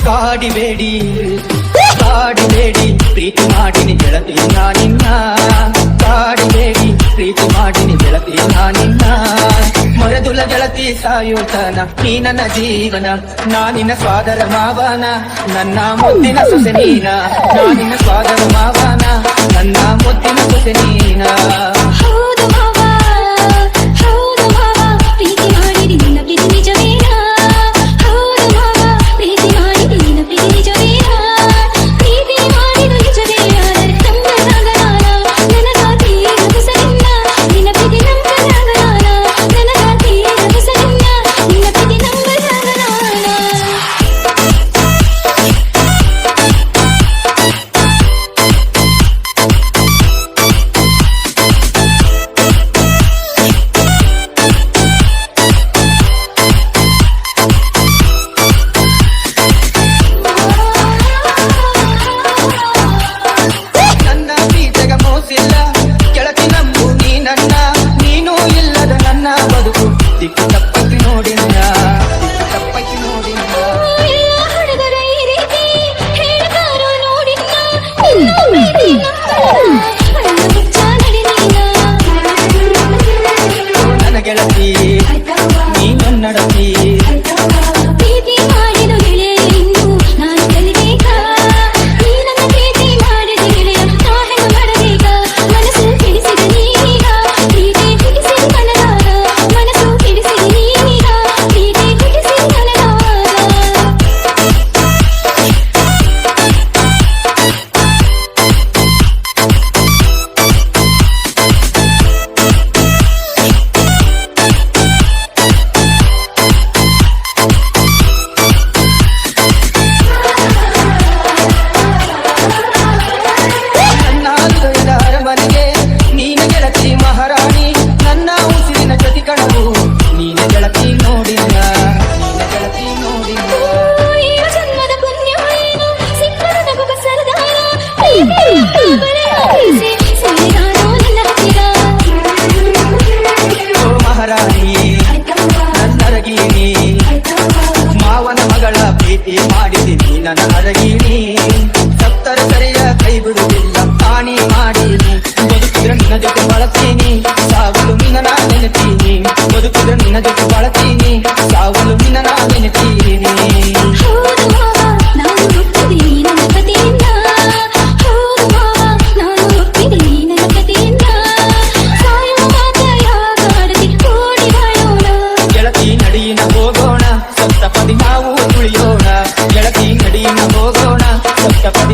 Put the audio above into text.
ಕಾಡಿಬೇಡಿ ಕಾಡಿಬೇಡಿ ಪ್ರೀತಿ ಮಾಡಿನಿ ಗೆಳತಿ ನಾನಿನ್ನ ಕಾಡಿಬೇಡಿ ಪ್ರೀತಿ ಮಾಡಿನಿ ಗೆಳತಿ ನಾನಿನ್ನ ಮರೆದುಲ ಗೆಳತಿ ಸಾಯುತನ ನೀ ನನ್ನ ಜೀವನ ನಾನಿನ ಸ್ವಾದರ ಮಾವನ ನನ್ನ ಮುದ್ದಿನ ಸೊಸೆ ನೀನ ನಾನಿನ ಸ್ವಾದರ ಮಾವನ ನನ್ನ ಮುದ್ದಿನ ಸೊಸೆ ನೀನ ನನ್ನ ಗೆಳತಿ ನೀ ನನ್ನಡತಿ ಪ್ರೀತಿ ಮಾಡಿದ ಗೆಳೆಯ ಇನ್ನು ನಾನು ಕಲಿಬೇಕಾ ನೀ ನನ್ನ ಪ್ರೀತಿ ಮಾಡಿದ ಗೆಳೆಯ ನಾ ಹೆಂಗ ಮಾಡಬೇಕ ಮನಸ್ಸು ಕೆಡಿಸಿದ ನೀಗ ಪ್ರೀತಿ ಹುಟ್ಟಿಸಿ ನನಗಾಗ ಮನಸ್ಸು ಕೆಡಿಸಿದ ನೀಗ ಪ್ರೀತಿ ಹುಟ್ಟಿಸಿ ನನಗಾಗ ಮಹಾರಾಣಿ ನನ್ನರಗಿಣಿ ಮಾವನ ಮಗಳ ಪ್ರೀತಿ ಮಾಡಿದ್ದೀನಿ ನನ್ನ ಅರಗಿಣಿ ಸಪ್ತರ ಸರಿಯ ಕೈ ಬಿಡುವುದಿಲ್ಲ ಹಾನಿ ಮಾಡೀನಿ ಬದುಕಿದ್ರೆ ನಿನ್ನ ಜೊತೆ ಬಳತೀನಿ ಸಾವಲು ನಿನ್ನ ನಾ ನೆನೆತೀನಿ ಬದುಕಿದ್ರೆ ನಿನ್ನ ಜೊತೆ ಬಳತೀನಿ ಸಾವಲು ನಿನ್ನ ನಾ ನೆನೆತೀನಿ ಹೋಗೋಣ ಸಪ್ತಪದಿ ನಾವು ತುಳಿಯೋಣ ಗೆಳತಿ ನಡಿನ ಹೋಗೋಣ ಸಪ್ತಪದಿ